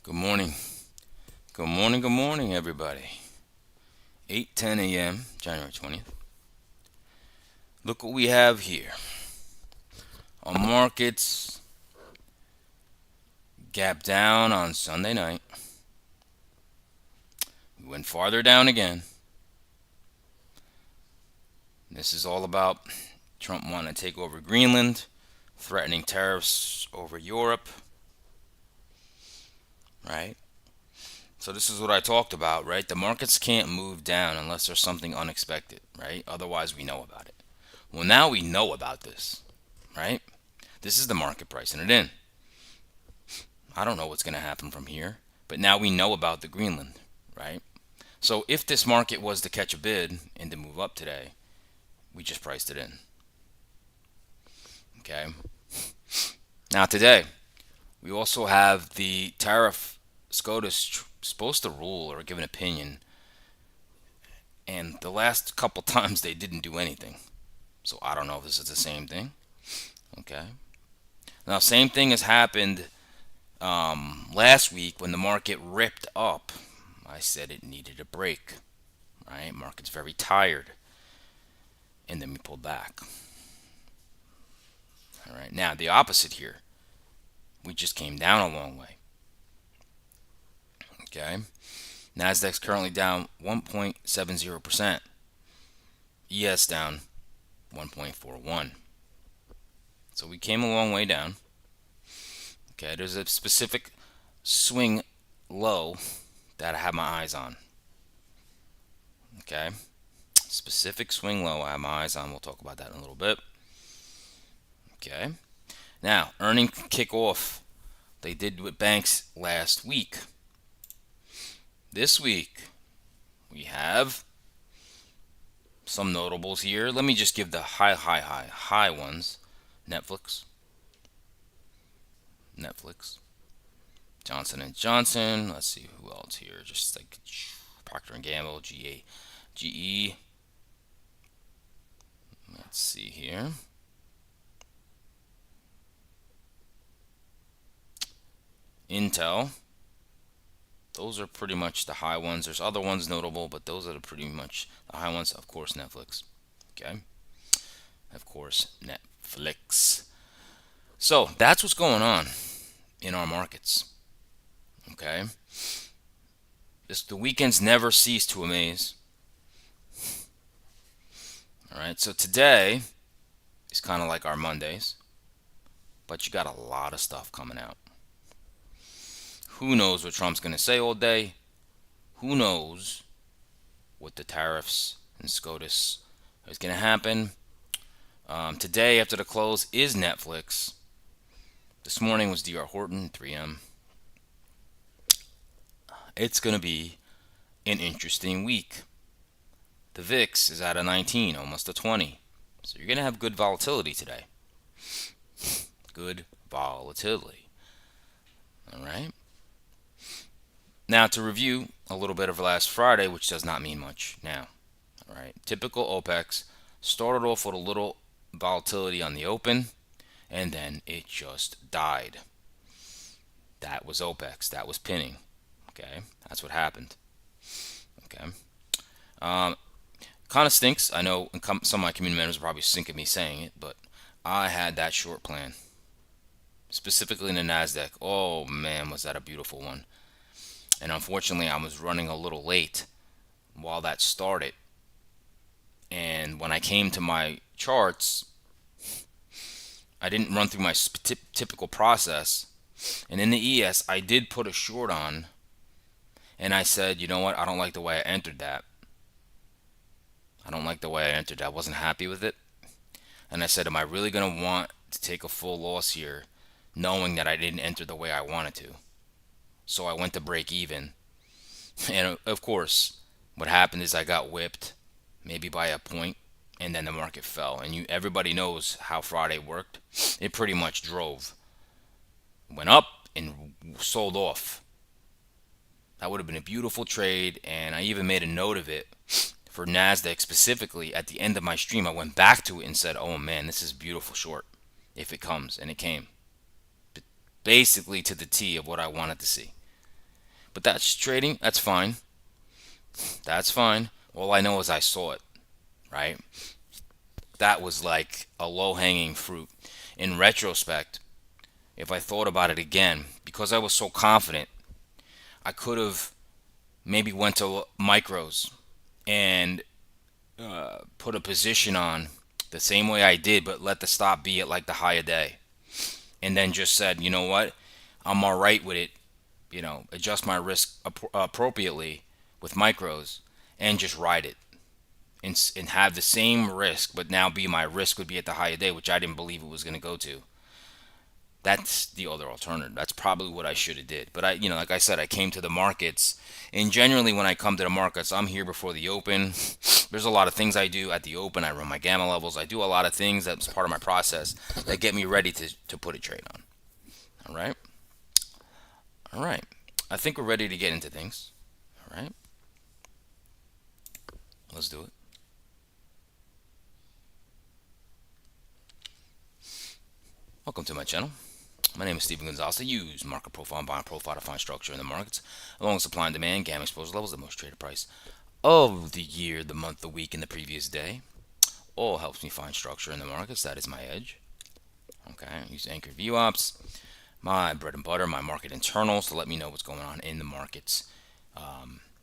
Good morning. Good morning. Good morning, everybody. 8:10 a.m., January 20th. Look what we have here. Our markets gap down on Sunday night. We went farther down again. This is all about Trump wanting to take over Greenland, threatening tariffs over Europe, right? So this is what I talked about, right? The markets can't move down unless there's something unexpected, right? Otherwise, we know about it. Well, now we know about this, right? This is the market pricing it in. I don't know what's going to happen from here, but now we know about the Greenland, right? So if this market was to catch a bid and to move up today, we just priced it in. Okay. Now today, we also have the tariff SCOTUS supposed to rule or give an opinion, and the last couple times they didn't do anything. So I don't know if this is the same thing. Okay. Now, same thing has happened last week when the market ripped up. I said it needed a break. Right? Market's very tired. And then we pulled back. All right. Now, the opposite here. We just came down a long way. Okay. Nasdaq's currently down 1.70%. ES down 1.41. So we came a long way down. Okay. There's a specific swing low that I have my eyes on. Okay. Specific swing low I have my eyes on. We'll talk about that in a little bit. Okay. Now, earning kickoff. They did with banks last week. This week, we have some notables here. Let me just give the high ones. Netflix. Johnson and Johnson. Let's see who else here. Just like Procter and Gamble, GE. Let's see here. Intel. Those are pretty much the high ones. There's other ones notable, but those are pretty much the high ones. Of course, Netflix. Okay. Of course, Netflix. So that's what's going on in our markets. Okay. The weekends never cease to amaze. All right. So today is kind of like our Mondays, but you got a lot of stuff coming out. Who knows what Trump's going to say all day? Who knows what the tariffs and SCOTUS is going to happen? Today, after the close, is Netflix. This morning was D.R. Horton, 3M. It's going to be an interesting week. The VIX is at a 19, almost a 20. So you're going to have good volatility today. Good volatility. All right. Now to review a little bit of last Friday, which does not mean much now. All right. Typical OPEX started off with a little volatility on the open, and then it just died. That was OPEX. That was pinning. Okay. That's what happened. Okay. Kind of stinks. I know some of my community members are probably sick of me saying it, but I had that short plan, specifically in the NASDAQ. Oh man, was that a beautiful one. And unfortunately, I was running a little late while that started. And when I came to my charts, I didn't run through my typical process. And in the ES, I did put a short on. And I said, you know what? I don't like the way I entered that. I wasn't happy with it. And I said, am I really going to want to take a full loss here knowing that I didn't enter the way I wanted to? So I went to break even. And of course, what happened is I got whipped, maybe by a point, and then the market fell. And everybody knows how Friday worked. It pretty much drove. Went up and sold off. That would have been a beautiful trade, and I even made a note of it for NASDAQ specifically. At the end of my stream, I went back to it and said, oh man, this is beautiful short if it comes. And it came. Basically to the T of what I wanted to see. But that's trading. That's fine. That's fine. All I know is I saw it, right? That was like a low hanging fruit. In retrospect, if I thought about it again, because I was so confident, I could have maybe went to micros and put a position on the same way I did, but let the stop be at like the high a day. And then just said, you know what? I'm all right with it. Adjust my risk appropriately with micros and just ride it and have the same risk, but now be my risk would be at the high a day, which I didn't believe it was going to go to. That's the other alternative. That's probably what I should have did. But like I said, I came to the markets, and generally when I come to the markets, I'm here before the open. There's a lot of things I do at the open. I run my gamma levels. I do a lot of things that's part of my process that get me ready to put a trade on. All right. All right. I think we're ready to get into things. All right. Let's do it. Welcome to my channel. My name is Steven Gonzalez. I use market profile and buying profile to find structure in the markets, along with supply and demand, gamma exposure levels, the most traded price of the year, the month, the week, and the previous day. All helps me find structure in the markets. That is my edge. Okay, I use anchor view ops, my bread and butter, my market internals to let me know what's going on in the markets,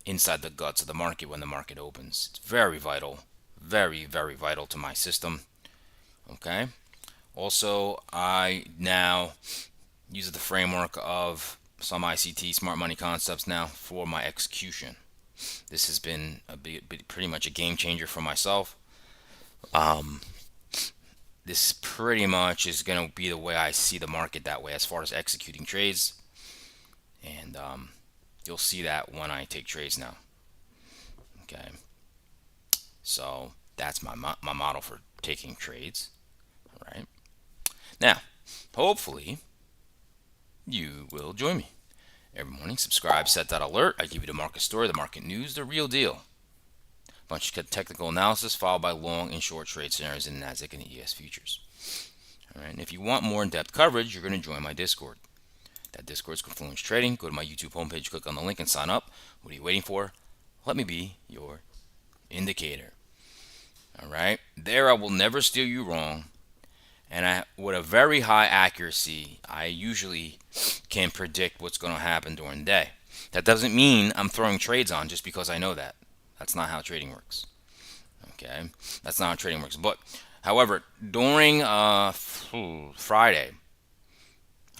inside the guts of the market when the market opens. It's very vital, very, very vital to my system. Okay. Also, I now use the framework of some ICT, smart money concepts now for my execution. This has been pretty much a game changer for myself. Um, this pretty much is going to be the way I see the market that way as far as executing trades. And you'll see that when I take trades now. Okay. So that's my model for taking trades. All right. Now, hopefully, you will join me. Every morning, subscribe, set that alert. I give you the market story, the market news, the real deal. Bunch of technical analysis followed by long and short trade scenarios in NASDAQ and ES futures. All right, and if you want more in-depth coverage, you're going to join my Discord. That Discord is Confluence Trading. Go to my YouTube homepage, click on the link, and sign up. What are you waiting for? Let me be your indicator. All right, there I will never steer you wrong. And with a very high accuracy, I usually can predict what's going to happen during the day. That doesn't mean I'm throwing trades on just because I know that. That's not how trading works. Okay, that's not how trading works. But, however, during Friday,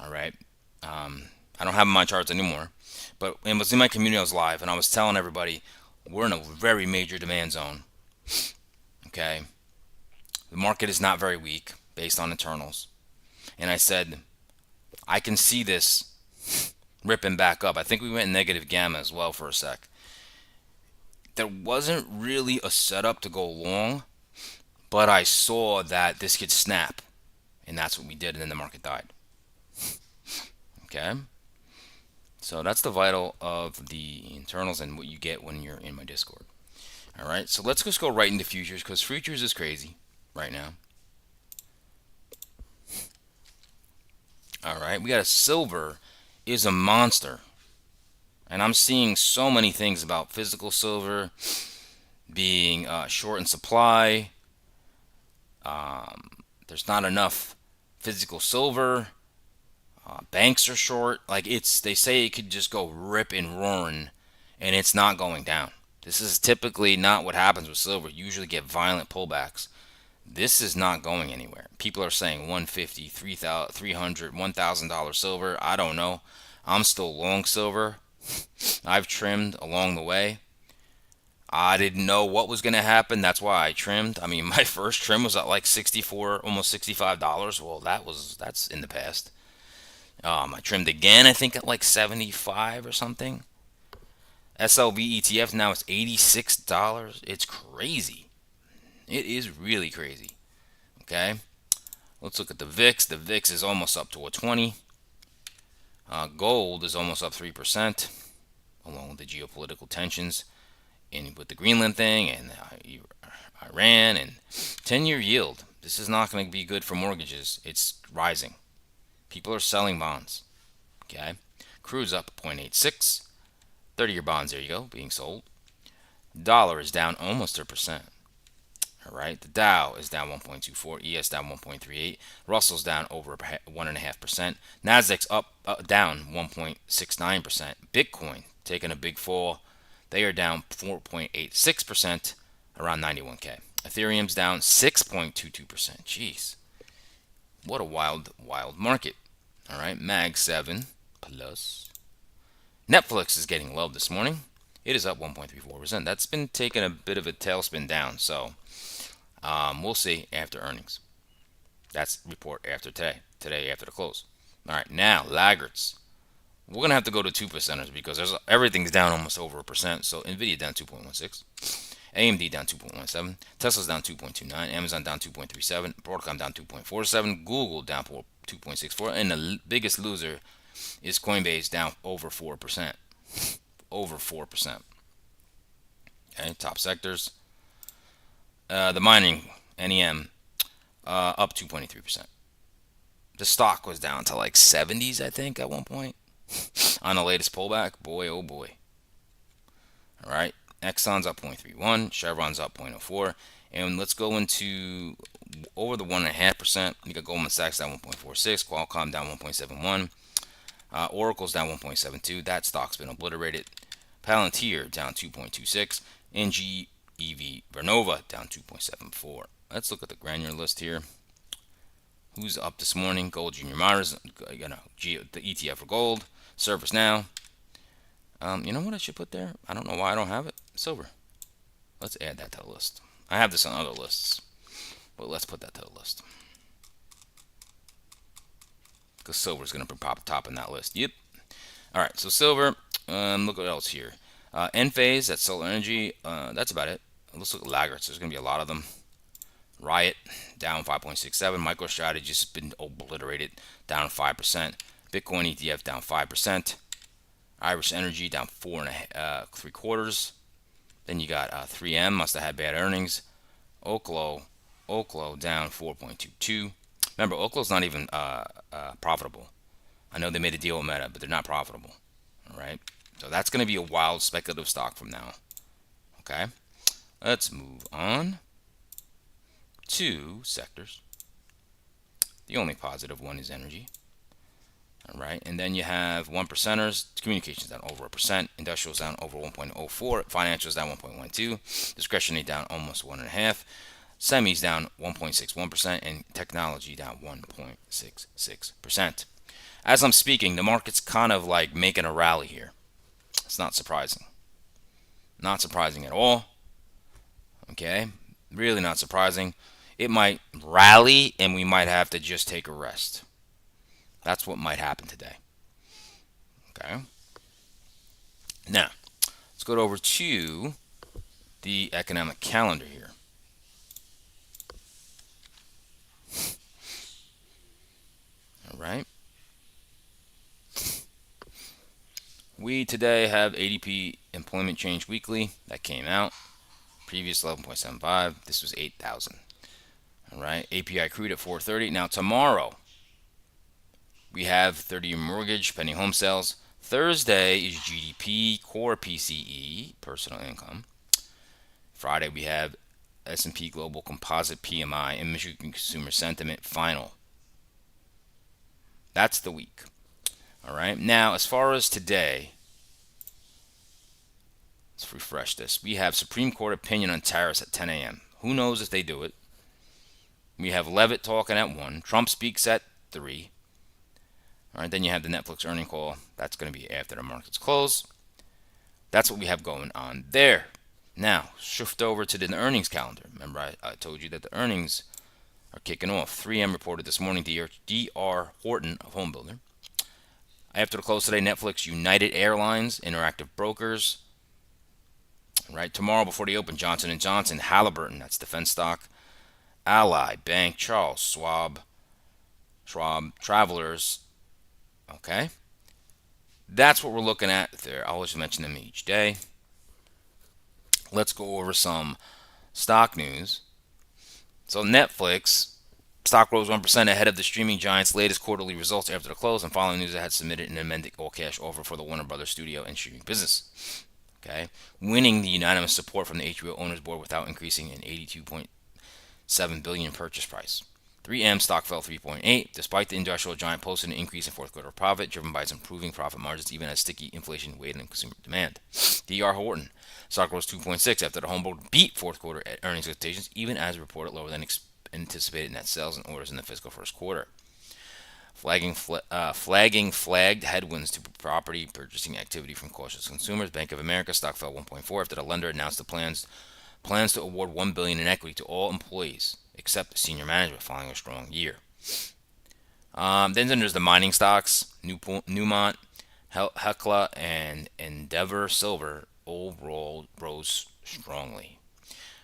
all right, I don't have my charts anymore, but it was in my community. I was live, and I was telling everybody we're in a very major demand zone. Okay, the market is not very weak based on internals. And I said, I can see this ripping back up. I think we went negative gamma as well for a sec. There wasn't really a setup to go long, but I saw that this could snap. And that's what we did, and then the market died. Okay? So that's the vital of the internals and what you get when you're in my Discord. All right, so let's just go right into futures because futures is crazy right now. All right, we got a silver is a monster. And I'm seeing so many things about physical silver being short in supply. There's not enough physical silver. Banks are short. They say it could just go rip and roaring, and it's not going down. This is typically not what happens with silver. You usually get violent pullbacks. This is not going anywhere. People are saying 150, 300, $1,000 silver. I don't know. I'm still long silver. I've trimmed along the way. I didn't know what was going to happen. That's why I trimmed. I mean, my first trim was at like 64, almost $65. Well, that's in the past. I trimmed again, I think at like 75 or something. SLV ETF now is $86. It's crazy. It is really crazy. Okay, let's look at the VIX. The VIX is almost up to a 20. Gold is almost up 3%, along with the geopolitical tensions with the Greenland thing and Iran and 10-year yield. This is not going to be good for mortgages. It's rising. People are selling bonds. Okay, crude's up 0.86. 30-year bonds, there you go, being sold. Dollar is down almost 1%. All right, the Dow is down 1.24, ES down 1.38, Russell's down over 1.5%, Nasdaq's down 1.69%. Bitcoin taking a big fall, they are down 4.86%, around 91k. Ethereum's down 6.22%. Jeez, what a wild market. All right, Mag 7 plus. Netflix is getting love this morning. It is up 1.34%. That's been taking a bit of a tailspin down, so we'll see after earnings. That's report after today after the close. All right, now laggards. We're gonna have to go to 2%ers because everything's down almost over 1%. So Nvidia down 2.16, AMD down 2.17, Tesla's down 2.29, Amazon down 2.37, Broadcom down 2.47, Google down 2.64, and the biggest loser is Coinbase down over 4%. Over 4%. Okay, top sectors. The mining, NEM, up 2.83%. The stock was down to like 70s, I think, at one point on the latest pullback. Boy, oh boy. All right, Exxon's up 0.31, Chevron's up 0.04, and let's go into over the 1.5%. You got Goldman Sachs down 1.46, Qualcomm down 1.71, Oracle's down 1.72. That stock's been obliterated. Palantir down 2.26, and GEV Vernova down 2.74. Let's look at the granular list here. Who's up this morning? Gold Junior Miners, the ETF for gold. ServiceNow. You know what I should put there? I don't know why I don't have it. Silver. Let's add that to the list. I have this on other lists, but let's put that to the list because silver is going to pop top in that list. Yep. All right. So silver. Look what else here. Enphase, that's solar energy. That's about it. Let's look at laggards. There's going to be a lot of them. Riot down 5.67. MicroStrategy has been obliterated, down 5%. Bitcoin ETF down 5%. Irish Energy down 4.75. Then you got 3M, must have had bad earnings. Oklo down 4.22. Remember, Oklo's not even profitable. I know they made a deal with Meta, but they're not profitable. All right, so that's going to be a wild speculative stock from now. Okay, let's move on to sectors. The only positive one is energy. All right, and then you have 1%ers. Communications down over 1%. Industrials down over 1.04. Financials down 1.12. Discretionary down almost 1.5. Semis down 1.61%, and technology down 1.66%. As I'm speaking, the market's kind of like making a rally here. It's not surprising. Not surprising at all. Okay, really not surprising. It might rally, and we might have to just take a rest. That's what might happen today. Okay. Now, let's go over to the economic calendar here. All right. We today have ADP Employment Change Weekly that came out. Previous 11.75. This was 8,000. All right. API crude at 4:30. Now tomorrow we have 30-year mortgage, pending home sales. Thursday is GDP, core PCE, personal income. Friday we have S&P Global Composite PMI and Michigan Consumer Sentiment final. That's the week. All right. Now, as far as today, let's refresh this. We have Supreme Court opinion on tariffs at 10 a.m. Who knows if they do it? We have Levitt talking at 1. Trump speaks at 3. All right. Then you have the Netflix earning call. That's going to be after the markets close. That's what we have going on there. Now, shift over to the earnings calendar. Remember, I told you that the earnings are kicking off. 3M reported this morning, D.R. Horton of Home Builder. After the close today, Netflix, United Airlines, Interactive Brokers. Right, tomorrow before the open, Johnson & Johnson, Halliburton, that's defense stock. Ally Bank, Charles Schwab, Travelers. Okay. That's what we're looking at there. I always mention them each day. Let's go over some stock news. So Netflix Stock rose 1% ahead of the streaming giant's latest quarterly results after the close, and following news, it had submitted an amended all-cash offer for the Warner Brothers studio and streaming business. Okay, winning the unanimous support from the HBO owners board without increasing an 82.7 billion purchase price. 3M stock fell 3.8, despite the industrial giant posted an increase in fourth quarter profit, driven by its improving profit margins, even as sticky inflation weighed on consumer demand. D.R. Horton stock rose 2.6 after the home board beat fourth quarter earnings expectations, even as reported lower than anticipated net sales and orders in the fiscal first quarter. Flagged headwinds to property purchasing activity from cautious consumers. Bank of America stock fell 1.4 after the lender announced the plans to award $1 billion in equity to all employees except senior management following a strong year. Then there's the mining stocks: Newmont, Hecla, and Endeavor Silver all rose strongly.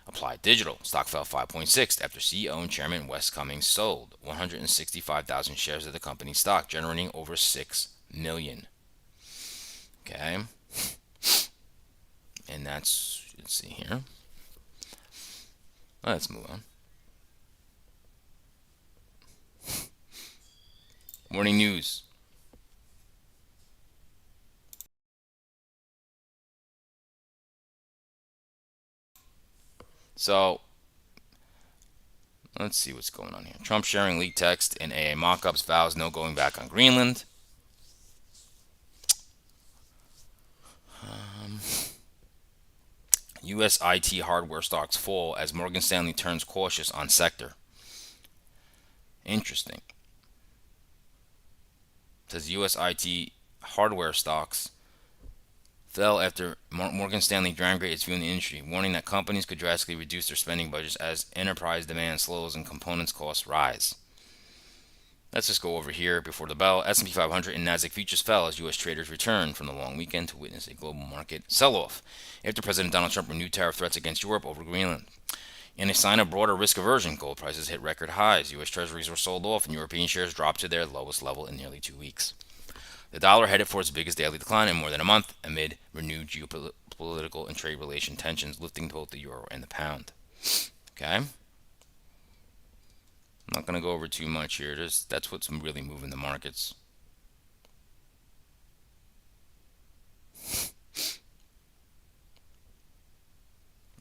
Applied Digital stock fell 5.6 after CEO and Chairman Wes Cummings sold 165,000 shares of the company's stock, generating over $6 million. Okay, and let's see here. Let's move on. Morning news. So, let's see what's going on here. Trump sharing leaked text in AA mockups, vows no going back on Greenland. U.S. IT hardware stocks fall as Morgan Stanley turns cautious on sector. Interesting. It says U.S. IT hardware stocks fell after Morgan Stanley downgraded its view in the industry, warning that companies could drastically reduce their spending budgets as enterprise demand slows and components costs rise. Let's just go over here before the bell. S&P 500 and Nasdaq futures fell as U.S. traders returned from the long weekend to witness a global market sell-off after President Donald Trump renewed tariff threats against Europe over Greenland. In a sign of broader risk aversion, gold prices hit record highs. U.S. treasuries were sold off and European shares dropped to their lowest level in nearly 2 weeks. The dollar headed for its biggest daily decline in more than a month amid renewed geopolitical and trade relation tensions, lifting both the euro and the pound. Okay? I'm not going to go over too much here. That's what's really moving the markets.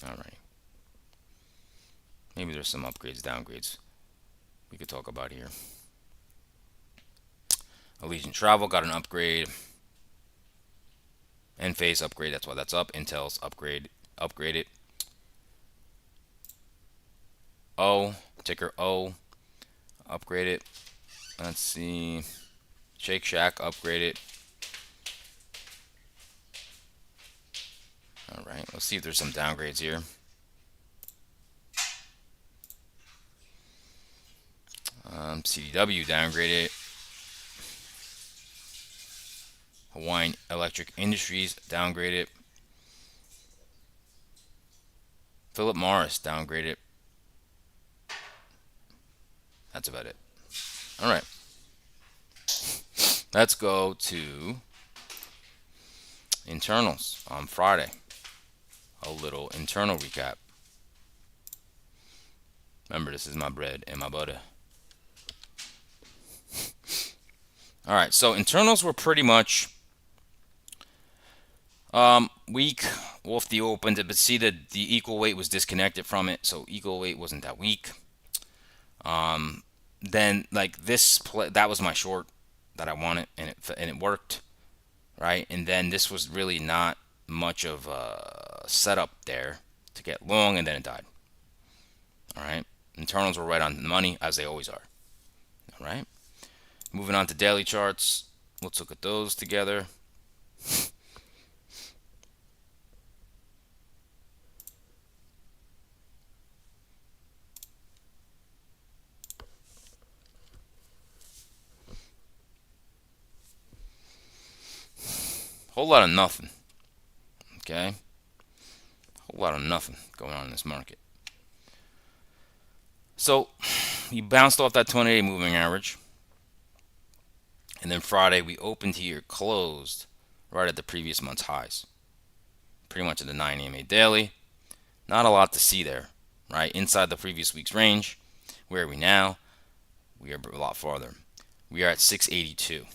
All right. Maybe there's some upgrades, downgrades we could talk about here. Allegiant Travel got an upgrade. Enphase upgrade, that's why that's up. Intel's upgraded. Ticker O, upgraded. Let's see. Shake Shack upgraded. All right, let's see if there's some downgrades here. CDW downgraded. Hawaiian Electric Industries downgraded. Philip Morris downgraded. That's about it. All right. Let's go to internals on Friday. A little internal recap. Remember, this is my bread and my butter. All right, so internals were pretty much weak off the open, but see that the equal weight was disconnected from it, so equal weight wasn't that weak. Then like this that was my short that I wanted, and it worked, right? And then this was really not much of a setup there to get long, and then it died. All right, internals were right on the money, as they always are. All right, moving on to daily charts. Let's look at those together. Whole lot of nothing. Okay, whole lot of nothing going on in this market. So we bounced off that 20-day moving average, and then Friday we opened here, closed right at the previous month's highs, pretty much at the 9 EMA daily. Not a lot to see there, right? Inside the previous week's range. Where are we now? We are a lot farther. We are at 682.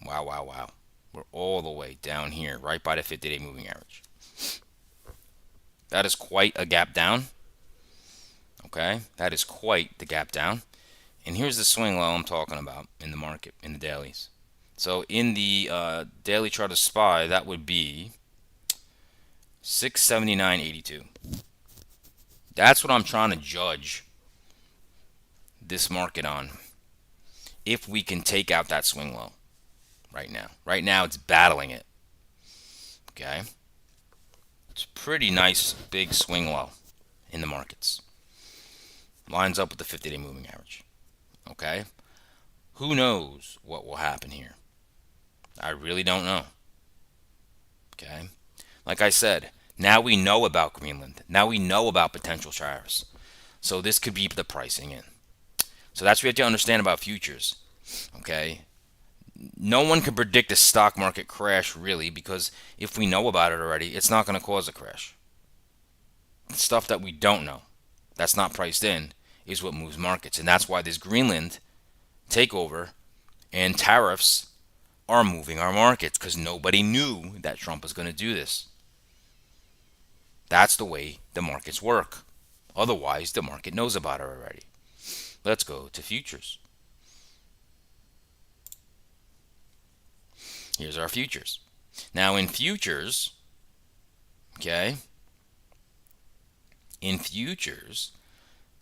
Wow, wow, wow. We're all the way down here, right by the 50-day moving average. That is quite a gap down. Okay, that is quite the gap down. And here's the swing low I'm talking about in the market, in the dailies. So in the daily chart of SPY, that would be 679.82. That's what I'm trying to judge this market on. If we can take out that swing low right now. Right now it's battling it. Okay. It's a pretty nice big swing low in the markets. Lines up with the 50-day moving average. Okay. Who knows what will happen here? I really don't know. Okay. Like I said, now we know about Greenland. Now we know about potential tariffs. So this could be the pricing in. So that's what you have to understand about futures. Okay. No one can predict a stock market crash really, because if we know about it already, it's not going to cause a crash. Stuff that we don't know, that's not priced in, is what moves markets. And that's why this Greenland takeover and tariffs are moving our markets, because nobody knew that Trump was going to do this. That's the way the markets work. Otherwise, the market knows about it already. Let's go to futures. Here's our futures. Now in futures, okay, in futures,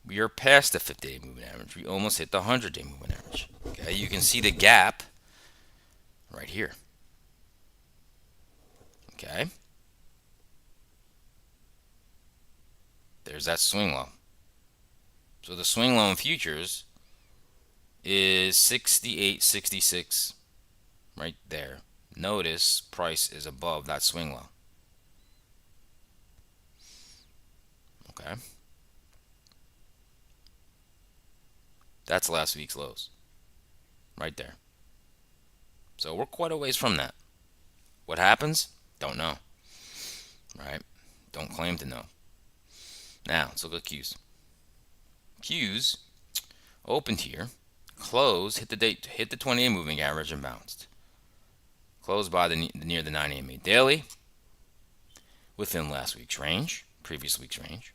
we are past the 50-day moving average. We almost hit the 100-day moving average. Okay, you can see the gap right here. Okay. There's that swing low. So the swing low in futures is 68.66 right there. Notice price is above that swing low. Okay. That's last week's lows. Right there. So we're quite a ways from that. What happens? Don't know. Right? Don't claim to know. Now, let's look at Qs. Qs opened here, closed, hit the 20-day moving average and bounced. Closed by near the 9 EMA daily, within last week's range, previous week's range.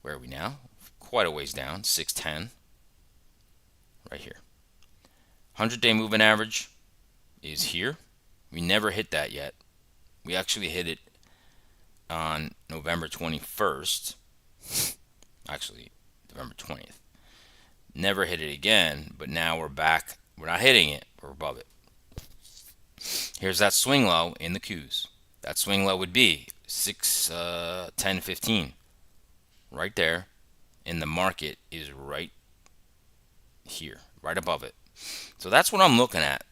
Where are we now? Quite a ways down, 610, right here. 100-day moving average is here. We never hit that yet. We actually hit it on November 21st. Actually, November 20th. Never hit it again, but now we're back. We're not hitting it, we're above it. Here's that swing low in the Qs. That swing low would be 610.15. Right there. And the market is right here, right above it. So that's what I'm looking at.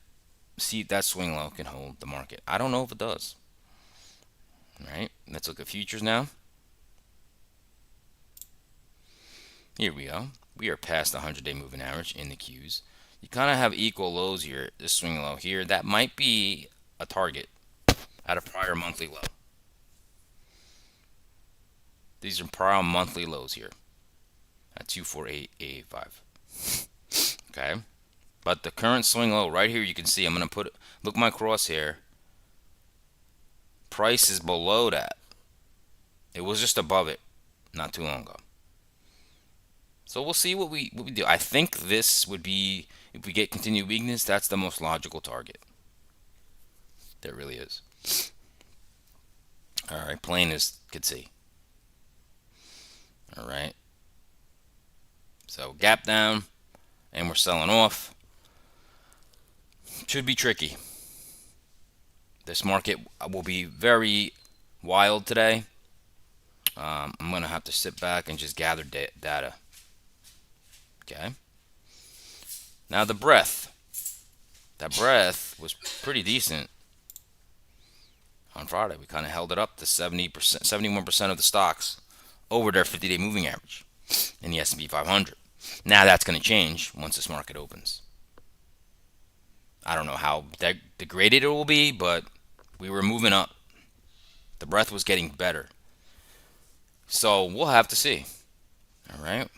See if that swing low can hold the market. I don't know if it does. All right, let's look at futures now. Here we go. We are past the 100-day moving average in the Qs. You kind of have equal lows here. This swing low here, that might be a target at a prior monthly low. These are prior monthly lows here at 248.85. Okay, but the current swing low right here, you can see, I'm going to look my crosshair. Price is below that. It was just above it not too long ago. So we'll see what we do. I think this would be, if we get continued weakness, that's the most logical target. There really is. All right, plain as could see. All right. So gap down, and we're selling off. Should be tricky. This market will be very wild today. I'm going to have to sit back and just gather data. Okay. Now the breadth. That breadth was pretty decent on Friday. We kind of held it up to 70%, 71% of the stocks over their 50-day moving average in the S&P 500. Now that's going to change once this market opens. I don't know how degraded it will be, but we were moving up. The breadth was getting better. So we'll have to see. All right.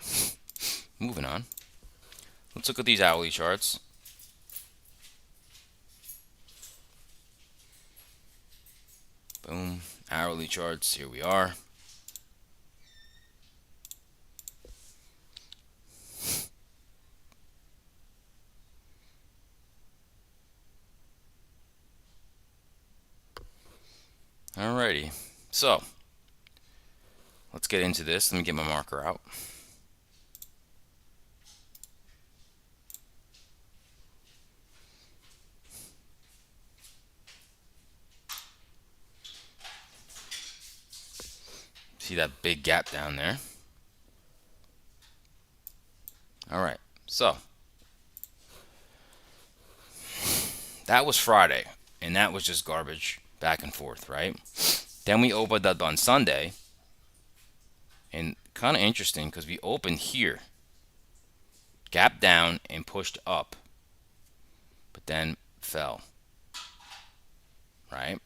Moving on. Let's look at these hourly charts. Boom. Hourly charts. Here we are. Alrighty. So, let's get into this. Let me get my marker out. See that big gap down there? Alright. So, that was Friday. And that was just garbage back and forth, right? Then we opened up on Sunday. And kind of interesting because we opened here, gap down and pushed up, but then fell, right?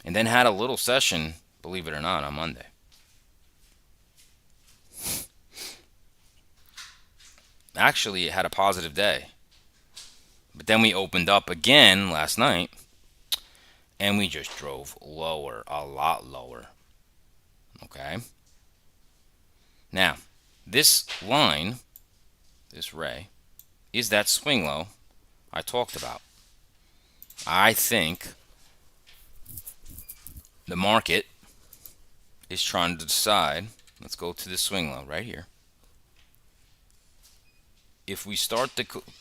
And then had a little session, believe it or not, on Monday. Actually, it had a positive day. But then we opened up again last night and we just drove lower, a lot lower. Okay? Now, this line, this ray, is that swing low I talked about. I think the market is trying to decide, let's go to the swing low right here. If we start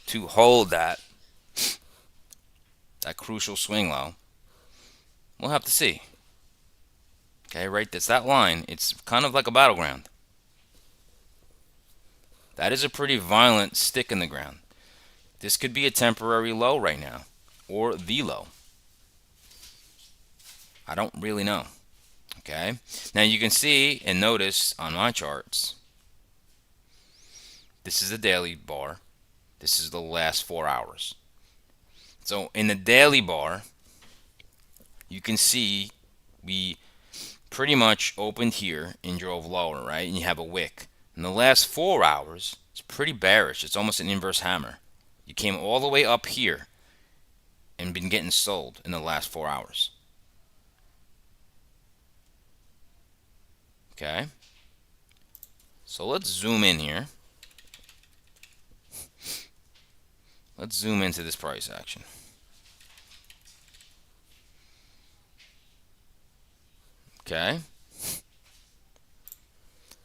to hold that crucial swing low, we'll have to see. Okay, right, that's that line. It's kind of like a battleground. That is a pretty violent stick in the ground. This could be a temporary low right now, or the low. I don't really know. Okay, now you can see and notice on my charts, this is the daily bar. This is the last 4 hours. So in the daily bar, you can see we pretty much opened here and drove lower, right? And you have a wick. In the last 4 hours, it's pretty bearish. It's almost an inverse hammer. You came all the way up here and been getting sold in the last 4 hours. Okay? So let's zoom in here. Let's zoom into this price action. Okay?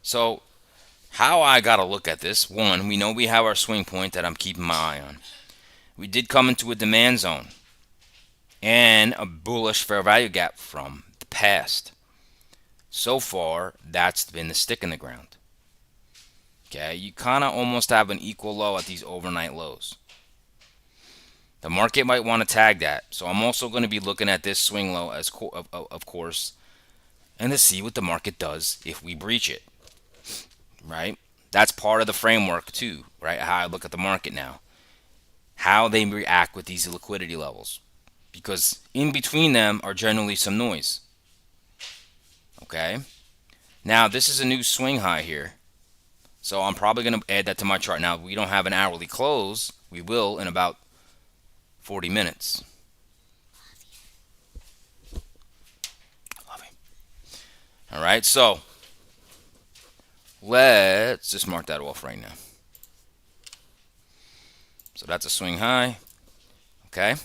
So, how I got to look at this, one, we know we have our swing point that I'm keeping my eye on. We did come into a demand zone and a bullish fair value gap from the past. So far, that's been the stick in the ground. Okay, you kind of almost have an equal low at these overnight lows. The market might want to tag that. So I'm also going to be looking at this swing low as of course, and to see what the market does if we breach it. Right? That's part of the framework too, right? How I look at the market now. How they react with these liquidity levels. Because in between them are generally some noise. Okay? Now, this is a new swing high here. So I'm probably going to add that to my chart. Now, we don't have an hourly close. We will in about 40 minutes. All right, so let's just mark that off right now. So that's a swing high. Okay.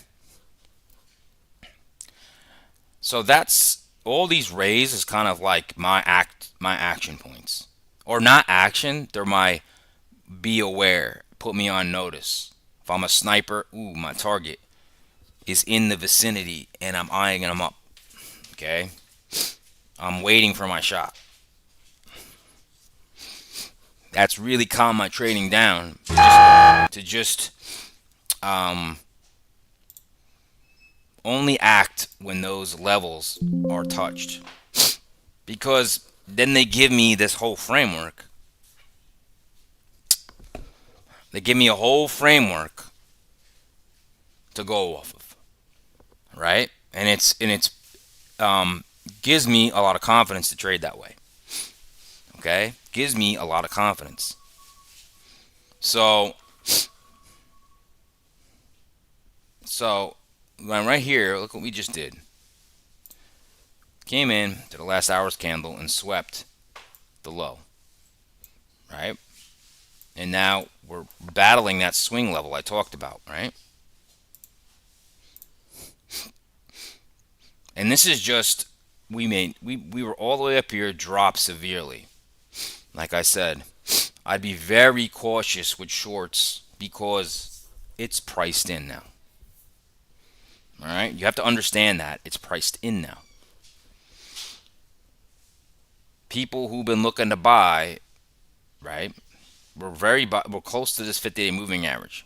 So that's all these rays is kind of like my action points. Or not action, they're my be aware, put me on notice. If I'm a sniper, ooh, my target is in the vicinity and I'm eyeing them up. Okay? I'm waiting for my shot. That's really calmed my trading down to just only act when those levels are touched. Because then they give me this whole framework. They give me a whole framework to go off of. Right? And it's gives me a lot of confidence to trade that way. Okay? Gives me a lot of confidence. So So right here, look what we just did. Came in to the last hour's candle and swept the low, right? And now we're battling that swing level I talked about, right? And this is just we were all the way up here, dropped severely. Like I said, I'd be very cautious with shorts because it's priced in now. All right, you have to understand that it's priced in now. People who've been looking to buy, right? We're close to this 50-day moving average.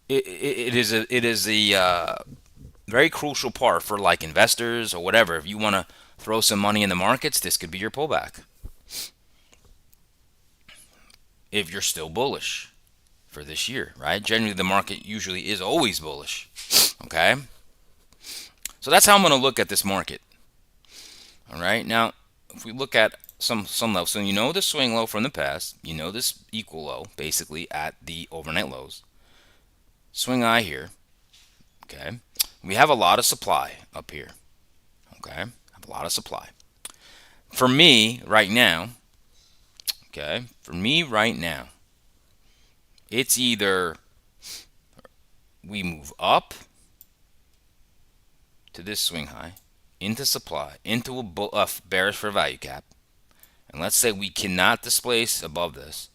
It is a very crucial part for like investors or whatever. If you want to throw some money in the markets, this could be your pullback. If you're still bullish for this year, right? Generally, the market usually is always bullish. Okay, so that's how I'm going to look at this market. All right, now if we look at some level, so you know the swing low from the past, you know this equal low basically at the overnight lows. Swing high here. Okay, we have a lot of supply up here. Okay, have a lot of supply. For me right now, okay, for me right now, it's either we move up to this swing high, into supply, into a bearish for value cap, and let's say we cannot displace above this,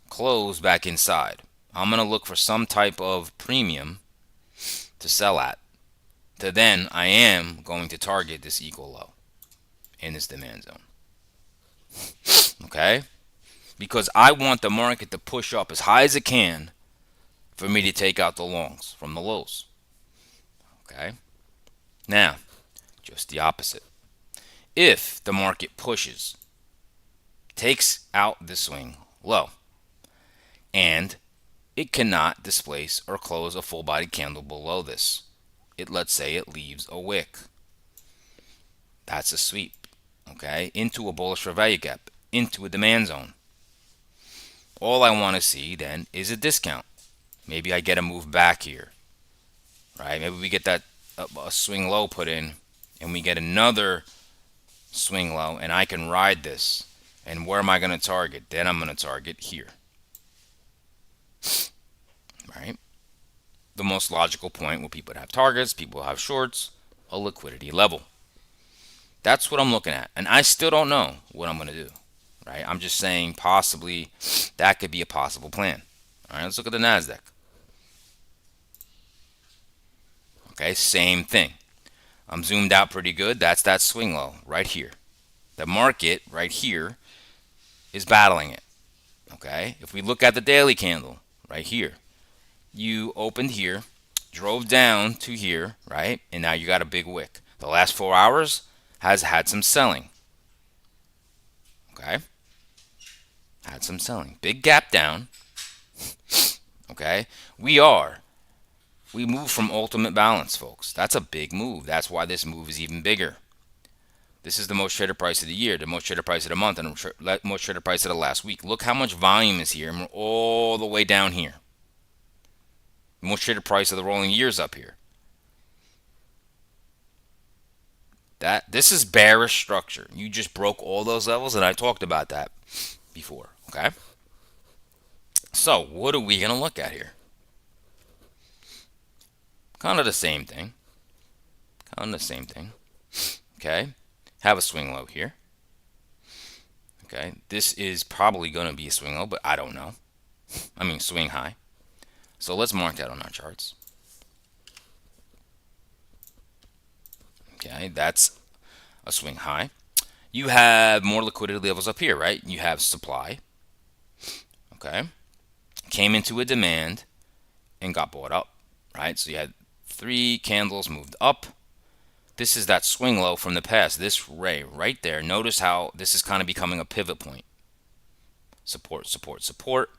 close back inside. I'm going to look for some type of premium to sell at. To then I am going to target this equal low in this demand zone. Okay? Because I want the market to push up as high as it can for me to take out the longs from the lows. Okay? Now, just the opposite. If the market pushes, takes out the swing low, and it cannot displace or close a full body candle below this, let's say it leaves a wick. That's a sweep, okay, into a bullish for value gap, into a demand zone. All I want to see then is a discount. Maybe I get a move back here, right? Maybe we get that a swing low put in, and we get another swing low, and I can ride this. And where am I going to target? Then I'm going to target here, right? The most logical point where people have targets, people have shorts, a liquidity level. That's what I'm looking at. And I still don't know what I'm going to do, right? I'm just saying possibly that could be a possible plan. All right, let's look at the NASDAQ. Okay, same thing. I'm zoomed out pretty good. That's that swing low right here. The market right here is battling it. Okay, if we look at the daily candle right here, you opened here, drove down to here, right? And now you got a big wick. The last 4 hours has had some selling. Okay, had some selling. Big gap down. Okay, we move from ultimate balance, folks. That's a big move. That's why this move is even bigger. This is the most traded price of the year, the most traded price of the month, and the most traded price of the last week. Look how much volume is here, and we're all the way down here. The most traded price of the rolling years up here. This is bearish structure. You just broke all those levels, and I talked about that before. Okay. So what are we gonna look at here? Kind of the same thing. Kind of the same thing. Okay. Have a swing low here. Okay. This is probably going to be a swing low, but I don't know. I mean, swing high. So let's mark that on our charts. Okay. That's a swing high. You have more liquidity levels up here, right? You have supply. Okay. Came into a demand and got bought up, right? So you had 3 candles moved up. This is that swing low from the past. This ray right there. Notice how this is kind of becoming a pivot point. Support, support, support.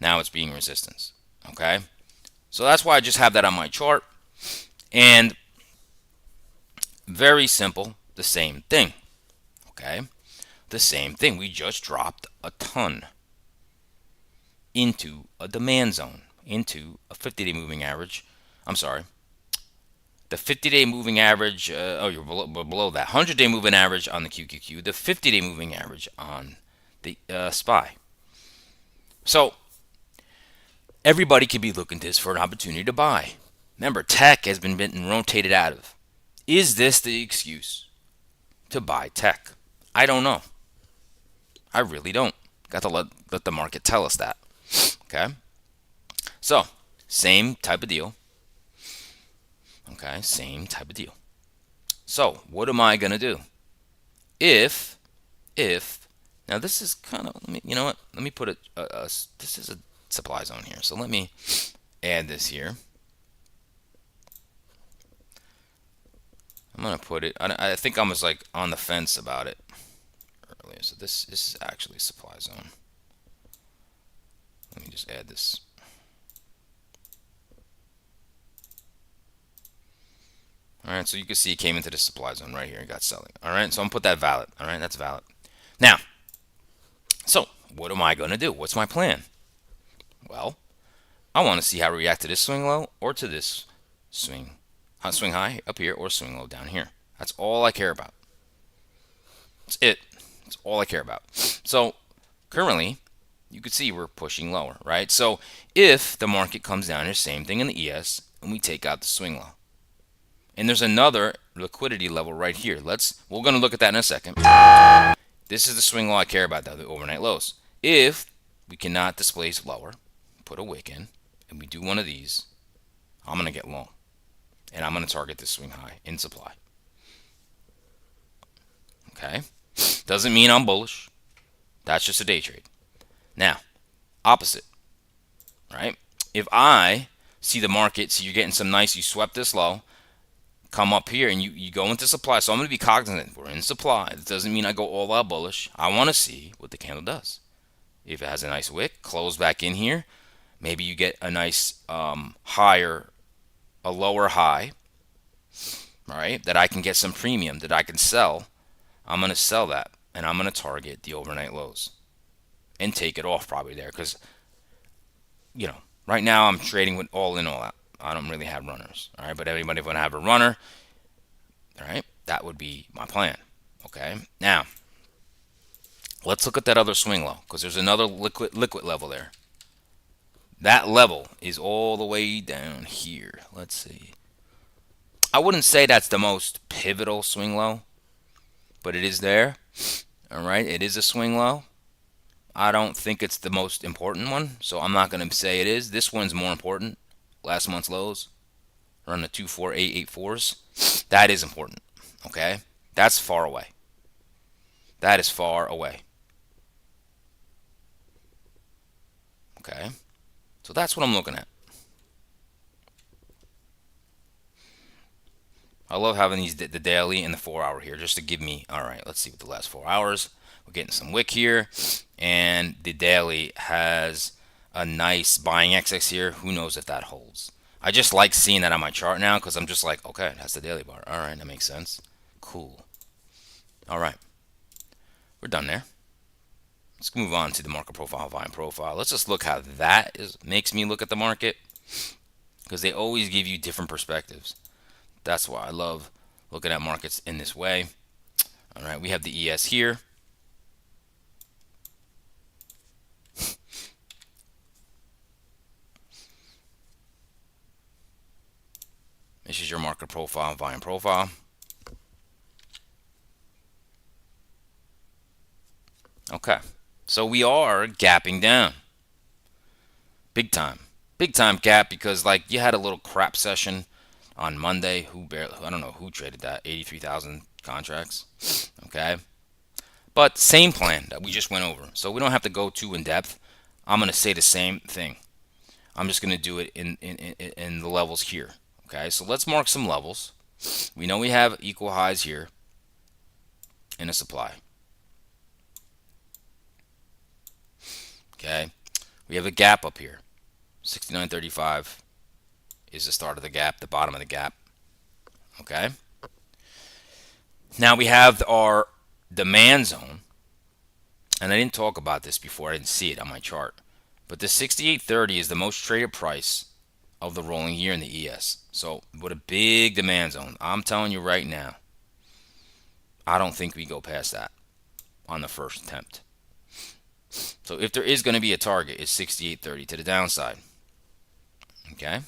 Now it's being resistance. Okay. So that's why I just have that on my chart. And very simple. The same thing. Okay. The same thing. We just dropped a ton into a demand zone. into a 50-day moving average. I'm sorry, the 50-day moving average. You're below that 100-day moving average on the QQQ. The 50-day moving average on the SPY. So everybody could be looking to this for an opportunity to buy. Remember, tech has been rotated out of. Is this the excuse to buy tech? I don't know. I really don't. Got to let the market tell us that. Okay? So, same type of deal. Okay, same type of deal. So, what am I going to do? If, now this is kind of, you know what? Let me put it, this is a supply zone here. So let me add this here. I'm going to put it, I think I was like on the fence about it earlier. So this is actually supply zone. Let me just add this. All right, so you can see it came into the supply zone right here and got selling. All right, so I'm gonna put that valid. All right, that's valid. Now, so what am I gonna do? What's my plan? Well, I want to see how I react to this swing low or to this swing high up here or swing low down here. That's all I care about. That's it. That's all I care about. So currently, you can see we're pushing lower, right? So if the market comes down here, same thing in the ES, and we take out the swing low. And there's another liquidity level right here. We're going to look at that in a second. This is the swing low I care about, though, the overnight lows. If we cannot displace lower, put a wick in, and we do one of these, I'm going to get long. And I'm going to target this swing high in supply. Okay? Doesn't mean I'm bullish. That's just a day trade. Now, opposite, right? If I see the market, so you're getting some nice, you swept this low, come up here and you go into supply. So I'm going to be cognizant. We're in supply. It doesn't mean I go all out bullish. I want to see what the candle does. If it has a nice wick, close back in here. Maybe you get a nice a lower high, right? That I can get some premium that I can sell. I'm going to sell that and I'm going to target the overnight lows and take it off probably there because, right now I'm trading with all in, all out. I don't really have runners, all right? But everybody want to have a runner, all right? That would be my plan, okay? Now, let's look at that other swing low because there's another liquid level there. That level is all the way down here. Let's see. I wouldn't say that's the most pivotal swing low, but it is there, all right? It is a swing low. I don't think it's the most important one, so I'm not going to say it is. This one's more important. Last month's lows, around the 24884s. That is important, okay? That's far away. That is far away. Okay? So that's what I'm looking at. I love having the daily and the 4 hour here just to give me, all right, let's see what the last 4 hours. We're getting some wick here, and the daily has a nice buying XX here. Who knows if that holds? I just like seeing that on my chart now because I'm just like, okay, that's the daily bar. All right, that makes sense. Cool. All right, we're done there. Let's move on to the market profile, volume profile. Let's just look how that makes me look at the market because they always give you different perspectives. That's why I love looking at markets in this way. All right, we have the ES here. This is your market profile, volume profile. Okay, so we are gapping down. Big time. Big time gap because like you had a little crap session on Monday. I don't know who traded that, 83,000 contracts. Okay. But same plan that we just went over. So we don't have to go too in depth. I'm going to say the same thing. I'm just going to do it in the levels here. Okay, so let's mark some levels. We know we have equal highs here in a supply. Okay, we have a gap up here. 69.35 is the start of the gap, the bottom of the gap. Okay, now we have our demand zone, and I didn't talk about this before. I didn't see it on my chart. But the 68.30 is the most traded price of the rolling year in the ES. So with a big demand zone, I'm telling you right now, I don't think we go past that on the first attempt. So if there is going to be a target, it's 68.30 to the downside. Okay.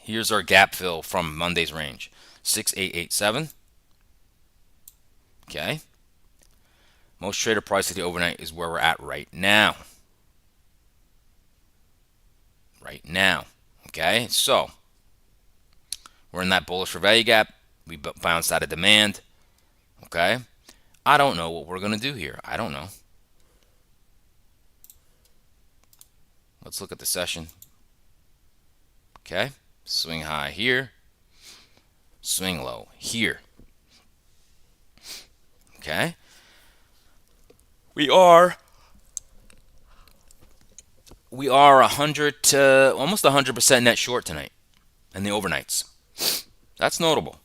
Here's our gap fill from Monday's range, 6887. Okay. Most traded price of the overnight is where we're at right now. Right now. Okay. So we're in that bullish for value gap. We bounced out of demand. Okay. I don't know what we're going to do here. I don't know. Let's look at the session. Okay. Swing high here. Swing low here. Okay. We are 100 to almost 100% net short tonight in the overnights. That's notable.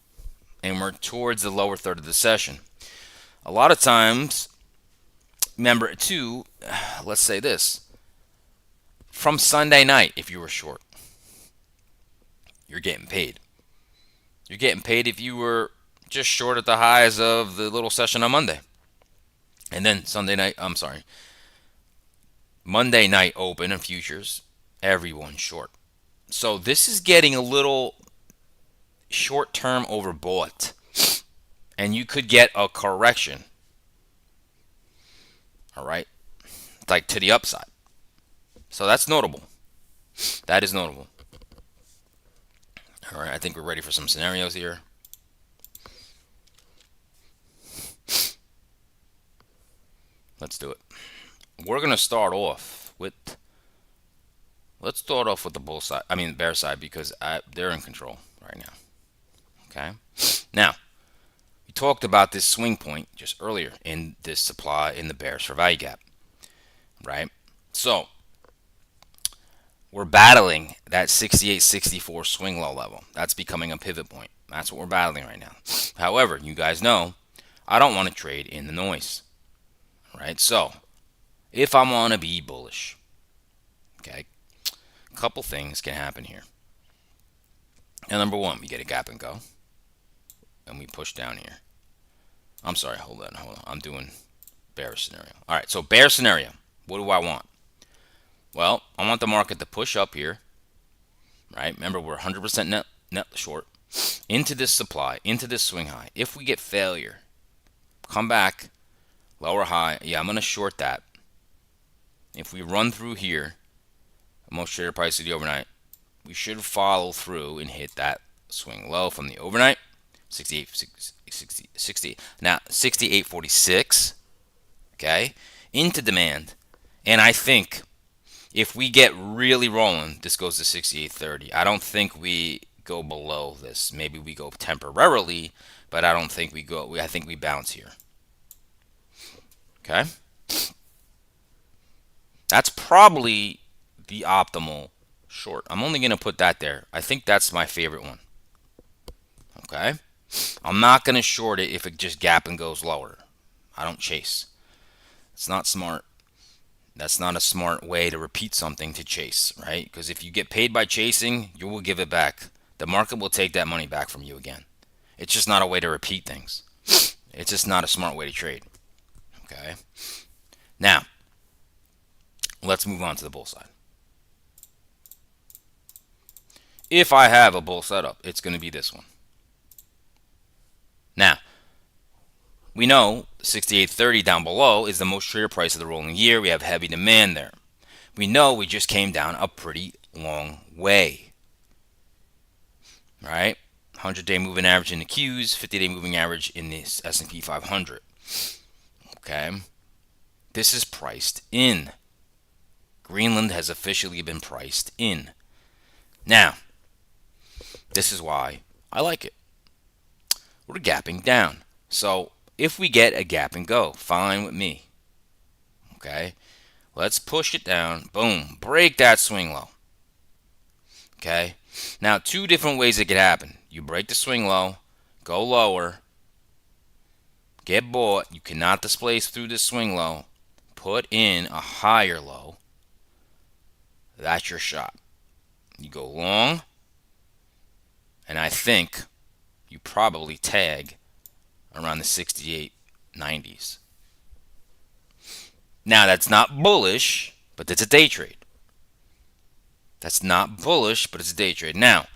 And we're towards the lower third of the session. A lot of times, remember too, let's say this. From Sunday night, if you were short, you're getting paid. You're getting paid if you were just short at the highs of the little session on Monday. And then Monday night open and futures, everyone's short. So this is getting a little short-term overbought. And you could get a correction. All right? Like to the upside. So that's notable. That is notable. All right, I think we're ready for some scenarios here. Let's do it. We're going to start off with, let's start off with the bull side, bear side, because they're in control right now. Okay? Now, we talked about this swing point just earlier in this supply in the bearish for value gap. Right? So, we're battling that 68.64 swing low level. That's becoming a pivot point. That's what we're battling right now. However, you guys know, I don't want to trade in the noise. Right? So, if I want to be bullish, okay, a couple things can happen here. Now, number one, we get a gap and go, and we push down here. I'm sorry, hold on. I'm doing bear scenario. All right, so bear scenario. What do I want? Well, I want the market to push up here, right? Remember, we're 100% net short into this supply, into this swing high. If we get failure, come back, lower high. Yeah, I'm going to short that. If we run through here, most traded price of the overnight, we should follow through and hit that swing low from the overnight, 60. Now, 68.46, okay, into demand. And I think if we get really rolling, this goes to 68.30. I don't think we go below this. Maybe we go temporarily, but I don't think we go. I think we bounce here. Okay? That's probably the optimal short. I'm only going to put that there. I think that's my favorite one. Okay? I'm not going to short it if it just gap and goes lower. I don't chase. It's not smart. That's not a smart way to repeat something to chase, right? Because if you get paid by chasing, you will give it back. The market will take that money back from you again. It's just not a way to repeat things. It's just not a smart way to trade. Okay? Now, let's move on to the bull side. If I have a bull setup, it's going to be this one. Now, we know 68.30 down below is the most traded price of the rolling year. We have heavy demand there. We know we just came down a pretty long way. Right? 100-day moving average in the Qs, 50-day moving average in the S&P 500. Okay? This is priced in. Greenland has officially been priced in. Now, this is why I like it. We're gapping down. So, if we get a gap and go, fine with me. Okay? Let's push it down. Boom. Break that swing low. Okay? Now, two different ways it could happen. You break the swing low, go lower, get bought. You cannot displace through this swing low. Put in a higher low. That's your shot. You go long, and I think you probably tag around the 68.90s. Now, that's not bullish, but it's a day trade. That's not bullish, but it's a day trade. Now,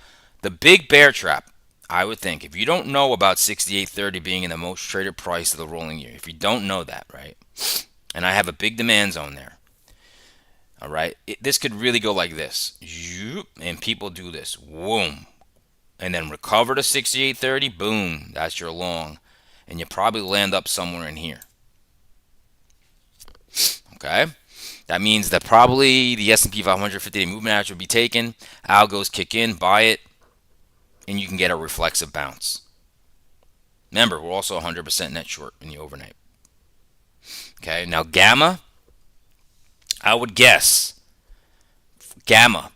the big bear trap, I would think, if you don't know about 68.30 being in the most traded price of the rolling year, if you don't know that, right, and I have a big demand zone there, all right, this could really go like this. And people do this. Boom. And then recover to 68.30. Boom. That's your long. And you probably land up somewhere in here. Okay? That means that probably the S&P 500 50-day moving average will be taken. Algos kick in, buy it, and you can get a reflexive bounce. Remember, we're also 100% net short in the overnight. Okay? Now, gamma, I would guess gamma,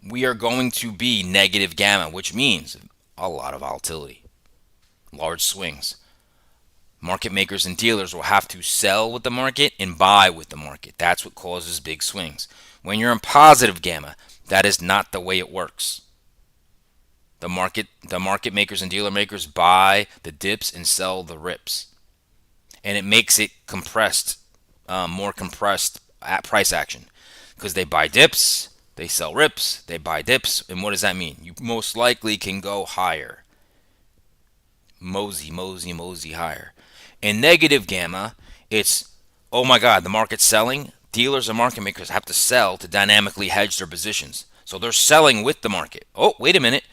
we are going to be negative gamma, which means a lot of volatility, large swings. Market makers and dealers will have to sell with the market and buy with the market. That's what causes big swings. When you're in positive gamma, that is not the way it works. The market makers and dealer makers buy the dips and sell the rips, and it makes it compressed, more compressed at price action, because they buy dips, they sell rips, they buy dips, and what does that mean? You most likely can go higher. Mosey higher. In negative gamma, it's, oh my God, the market's selling. Dealers and market makers have to sell to dynamically hedge their positions. So they're selling with the market. Oh, wait a minute.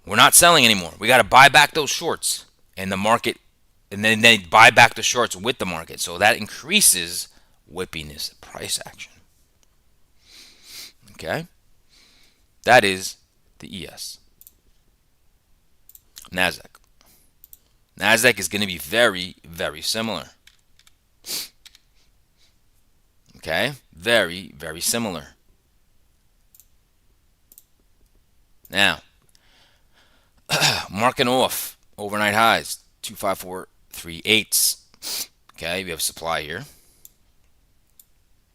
We're not selling anymore. We got to buy back those shorts. And the market, and then they buy back the shorts with the market. So that increases whippiness price action. Okay? That is the ES. NASDAQ. NASDAQ is going to be very, very similar. Okay? Very, very similar. Now, marking off overnight highs, 25438. Okay, we have supply here.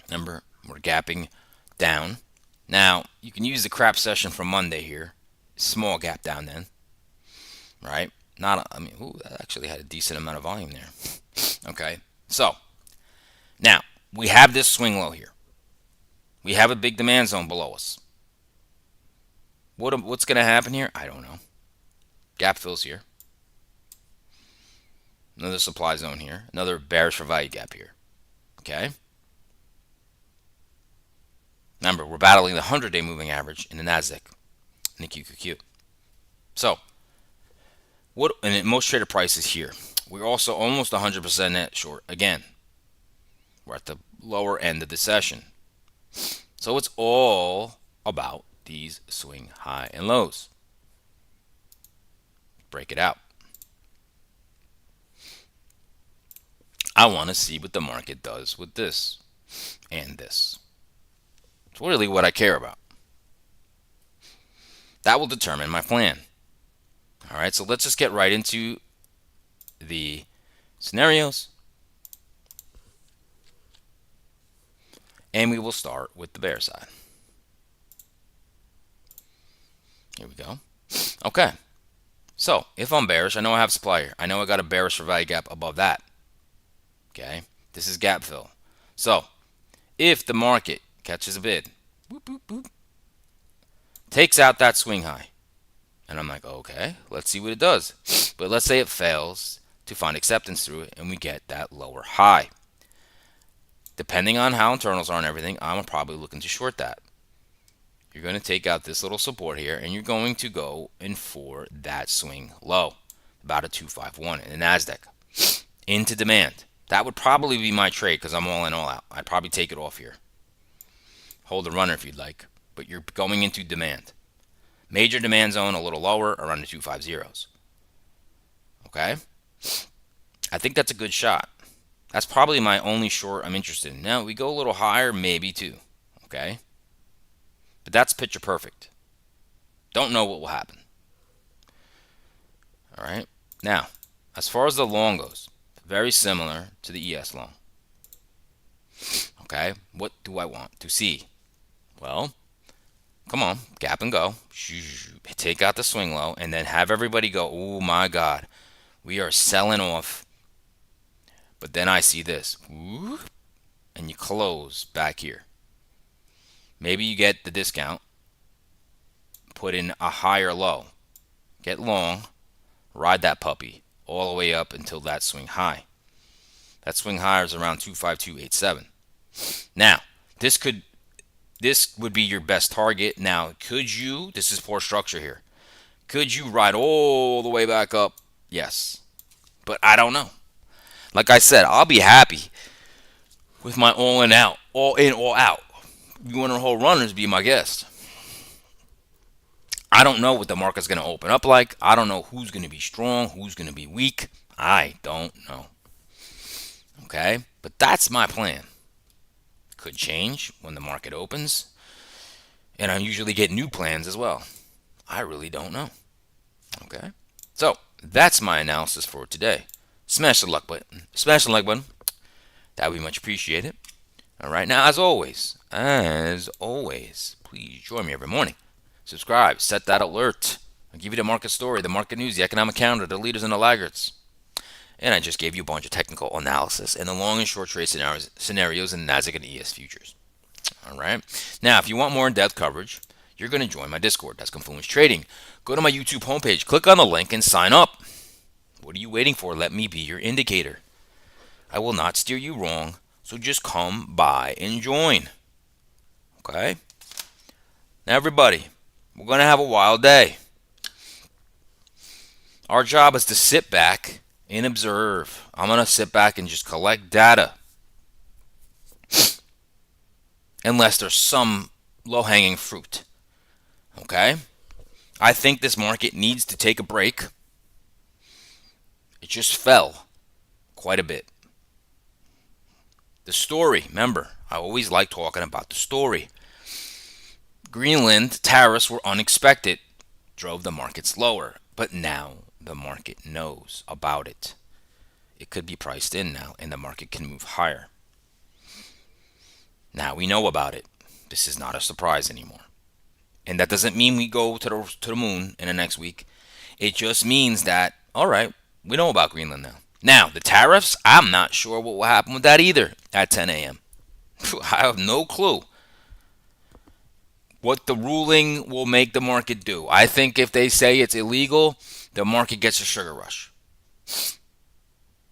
Remember, we're gapping down. Now, you can use the crap session from Monday here. Small gap down then. Right? That actually had a decent amount of volume there. Okay, so now we have this swing low here. We have a big demand zone below us. What's going to happen here? I don't know. Gap fills here. Another supply zone here. Another bearish for value gap here. Okay. Remember, we're battling the 100-day moving average in the NASDAQ and the QQQ. So, and most traded prices here. We're also almost 100% net short. Again, we're at the lower end of the session. So it's all about these swing high and lows. Break it out. I want to see what the market does with this and this. It's really what I care about. That will determine my plan. All right, so let's just get right into the scenarios. And we will start with the bear side. Here we go. Okay. So, if I'm bearish, I know I have supply here. I know I got a bearish for value gap above that. Okay. This is gap fill. So, if the market catches a bid, boop, boop, boop, takes out that swing high, and I'm like, okay, let's see what it does. But let's say it fails to find acceptance through it, and we get that lower high. Depending on how internals are and everything, I'm probably looking to short that. You're going to take out this little support here, and you're going to go in for that swing low, about a 251 in the NASDAQ, into demand. That would probably be my trade because I'm all in, all out. I'd probably take it off here. Hold the runner if you'd like, but you're going into demand. Major demand zone a little lower, around the 250s. Okay? I think that's a good shot. That's probably my only short I'm interested in. Now, we go a little higher, maybe two. Okay? But that's picture perfect. Don't know what will happen. All right? Now, as far as the long goes, very similar to the ES long. Okay? What do I want to see? Well, come on, gap and go. Take out the swing low and then have everybody go, oh my God, we are selling off. But then I see this. And you close back here. Maybe you get the discount, put in a higher low, get long, ride that puppy all the way up until that swing high. That swing high is around 25287. Now, this would be your best target. Now, could you, this is poor structure here, could you ride all the way back up? Yes. But I don't know. Like I said, I'll be happy with my all in out, all in, all out. You want a whole runners be my guest. I don't know what the market's going to open up like. I don't know who's going to be strong, who's going to be weak. I don't know. Okay? But that's my plan. Could change when the market opens. And I usually get new plans as well. I really don't know. Okay? So, that's my analysis for today. Smash the like button. Smash the like button. That would be much appreciated. All right, now as always, please join me every morning. Subscribe, set that alert. I'll give you the market story, the market news, the economic calendar, the leaders and the laggards. And I just gave you a bunch of technical analysis and the long and short trade scenarios in NASDAQ and ES futures. All right. Now, if you want more in-depth coverage, you're going to join my Discord. That's Confluence Trading. Go to my YouTube homepage, click on the link, and sign up. What are you waiting for? Let me be your indicator. I will not steer you wrong, so just come by and join. Okay? Now, everybody, we're going to have a wild day. Our job is to sit back and observe. I'm going to sit back and just collect data. Unless there's some low-hanging fruit. Okay? I think this market needs to take a break. It just fell quite a bit. The story, remember, I always like talking about the story. Greenland tariffs were unexpected, drove the markets lower, but now the market knows about it. It could be priced in now, and the market can move higher. Now we know about it. This is not a surprise anymore. And that doesn't mean we go to the moon in the next week. It just means that, all right, we know about Greenland now. Now, the tariffs, I'm not sure what will happen with that either at 10 a.m. I have no clue what the ruling will make the market do. I think if they say it's illegal, the market gets a sugar rush.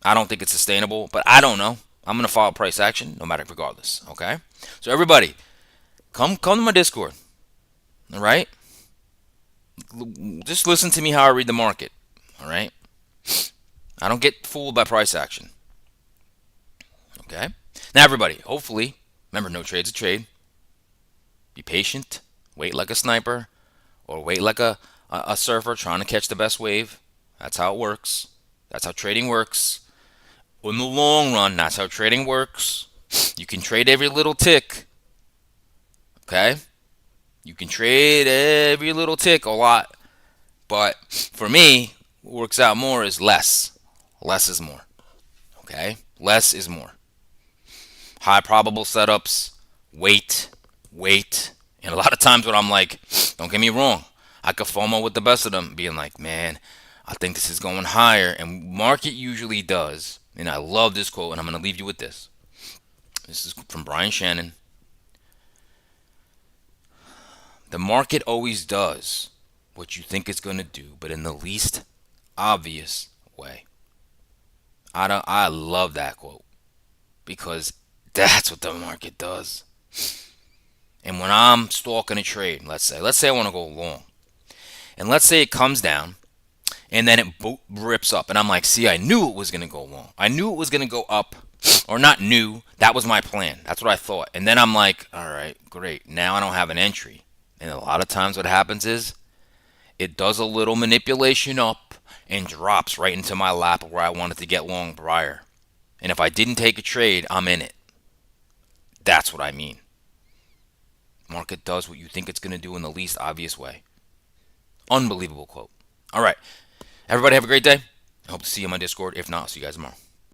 I don't think it's sustainable, but I don't know. I'm going to follow price action no matter regardless, okay? So everybody, come to my Discord, all right? Just listen to me how I read the market, all right? I don't get fooled by price action. Okay? Now, everybody, hopefully, remember, no trade's a trade. Be patient. Wait like a sniper. Or wait like a surfer trying to catch the best wave. That's how it works. That's how trading works. In the long run, that's how trading works. You can trade every little tick. Okay? You can trade every little tick a lot. But for me, what works out more is less. Less is more. Okay? Less is more. High probable setups. Wait. And a lot of times when I'm like, don't get me wrong, I could FOMO with the best of them, being like, man, I think this is going higher. And market usually does. And I love this quote, and I'm going to leave you with this. This is from Brian Shannon. The market always does what you think it's going to do, but in the least obvious way. I love that quote because that's what the market does. And when I'm stalking a trade, let's say I want to go long, and let's say it comes down, and then it rips up, and I'm like, see, I knew it was going to go long. I knew it was going to go up, or not knew. That was my plan. That's what I thought. And then I'm like, all right, great. Now I don't have an entry. And a lot of times what happens is it does a little manipulation up and drops right into my lap where I wanted to get long prior. And if I didn't take a trade, I'm in it. That's what I mean. Market does what you think it's going to do in the least obvious way. Unbelievable quote. All right. Everybody have a great day. I hope to see you on my Discord. If not, I'll see you guys tomorrow.